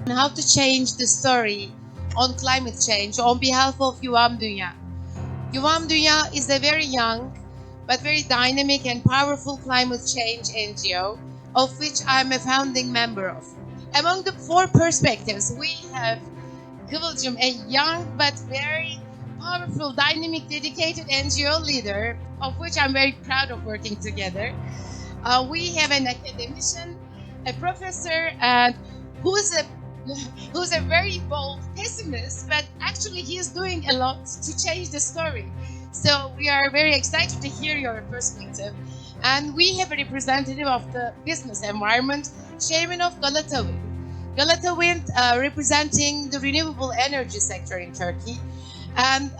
how to change the story on climate change on behalf of Yuvam Dünya. Yuvam Dünya is a very young but very dynamic and powerful climate change NGO, of which I'm a founding member of. Among the four perspectives, we have Kıvılcım, a young but very powerful, dynamic, dedicated NGO leader, of which I'm very proud of working together. We have an academician, a professor, and who's a very bold pessimist, but actually he is doing a lot to change the story. So we are very excited to hear your perspective. And we have a representative of the business environment, chairman of Galata Wind. Galata Wind representing the renewable energy sector in Turkey. And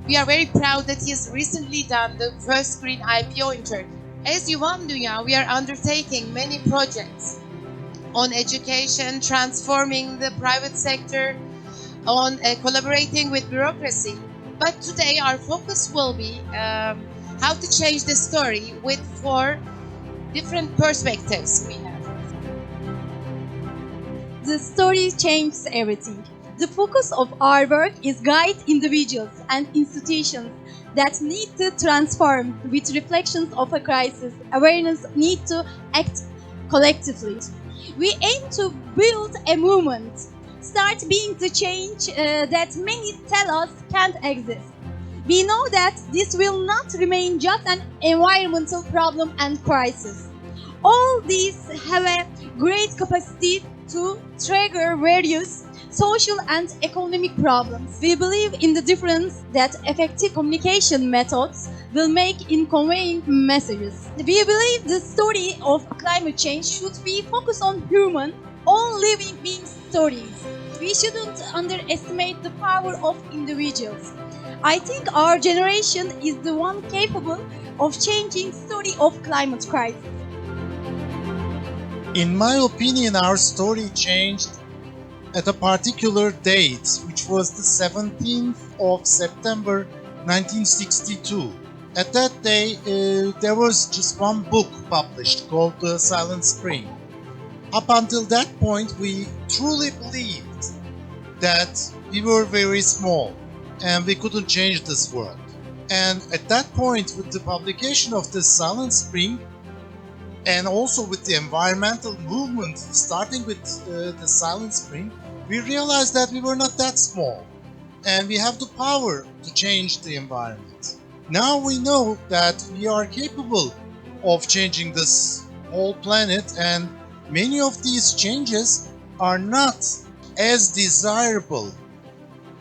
we are very proud that he has recently done the first green IPO in Turkey. As Yuvam Dünya, we are undertaking many projects on education, transforming the private sector, on collaborating with bureaucracy. But today our focus will be how to change the story with four different perspectives we have. The story changes everything. The focus of our work is guide individuals and institutions that need to transform with reflections of a crisis. Awareness need to act collectively. We aim to build a movement, start being the change that many tell us can't exist. We know that this will not remain just an environmental problem and crisis. All these have a great capacity to trigger various social and economic problems. We believe in the difference that effective communication methods will make in conveying messages. We believe the story of climate change should be focused on human, all living beings' stories. We shouldn't underestimate the power of individuals. I think our generation is the one capable of changing the story of climate crisis. In my opinion, our story changed at a particular date, which was the 17th of September 1962. At that day, there was just one book published called The Silent Spring. Up until that point, we truly believed that we were very small and we couldn't change this world. And at that point, with the publication of The Silent Spring, and also with the environmental movement starting with the Silent Spring, we realized that we were not that small and we have the power to change the environment. Now we know that we are capable of changing this whole planet, and many of these changes are not as desirable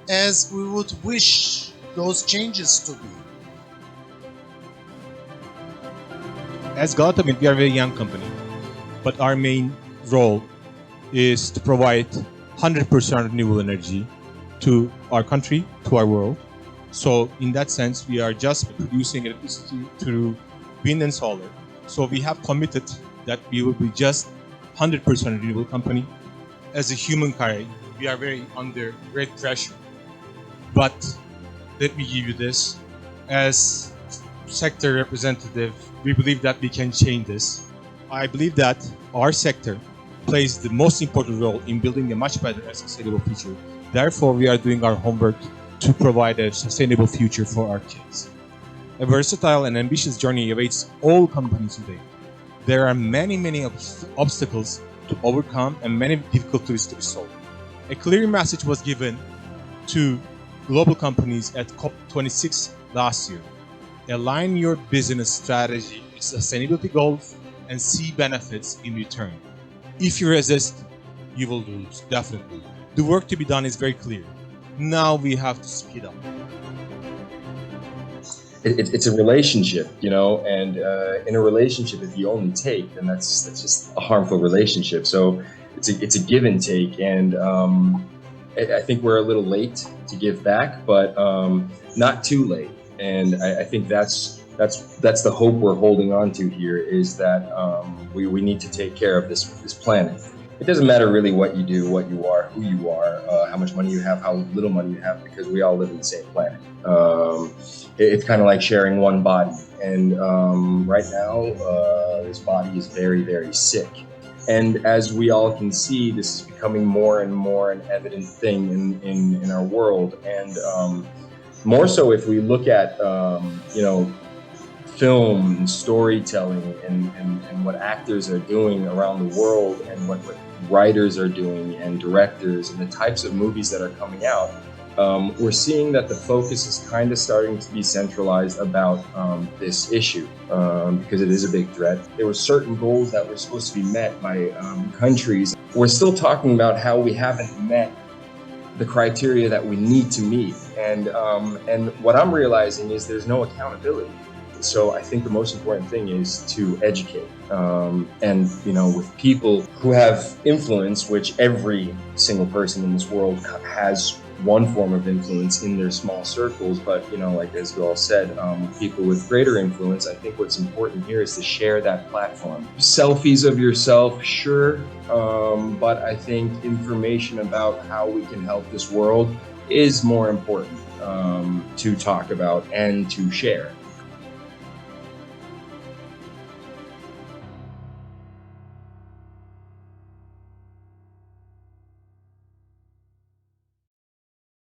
as we would wish those changes to be. As Galata, we are a very young company, but our main role is to provide 100% renewable energy to our country, to our world. So in that sense, we are just producing electricity through wind and solar. So we have committed that we will be just 100% renewable company. As a humankind, we are very under great pressure. But let me give you this. As sector representative, we believe that we can change this. I believe that our sector plays the most important role in building a much better and sustainable future. Therefore, we are doing our homework to provide a sustainable future for our kids. A versatile and ambitious journey awaits all companies today. There are many obstacles to overcome and many difficulties to be solved. A clear message was given to global companies at COP26 last year. Align your business strategy with sustainability goals and see benefits in return. If you resist, you will lose, definitely. The work to be done is very clear. Now we have to speed up. It's a relationship, you know, and in a relationship, if you only take, then that's just a harmful relationship. So it's a give and take, and I think we're a little late to give back, but not too late. And I think that's the hope we're holding on to here, is that we need to take care of this planet. It doesn't matter really what you do, what you are, who you are, how much money you have, how little money you have, because we all live in the same planet. It's kind of like sharing one body, and right now this body is very, very sick. And as we all can see, this is becoming more and more an evident thing in our world. And more so if we look at, film and storytelling and what actors are doing around the world and what writers are doing and directors and the types of movies that are coming out, we're seeing that the focus is kind of starting to be centralized about this issue because it is a big threat. There were certain goals that were supposed to be met by countries. We're still talking about how we haven't met the criteria that we need to meet. And what I'm realizing is there's no accountability. So I think the most important thing is to educate, and with people who have influence, which every single person in this world has one form of influence in their small circles. But like as you all said, people with greater influence, I think what's important here is to share that platform. Selfies of yourself, sure, but I think information about how we can help this world is more important to talk about and to share.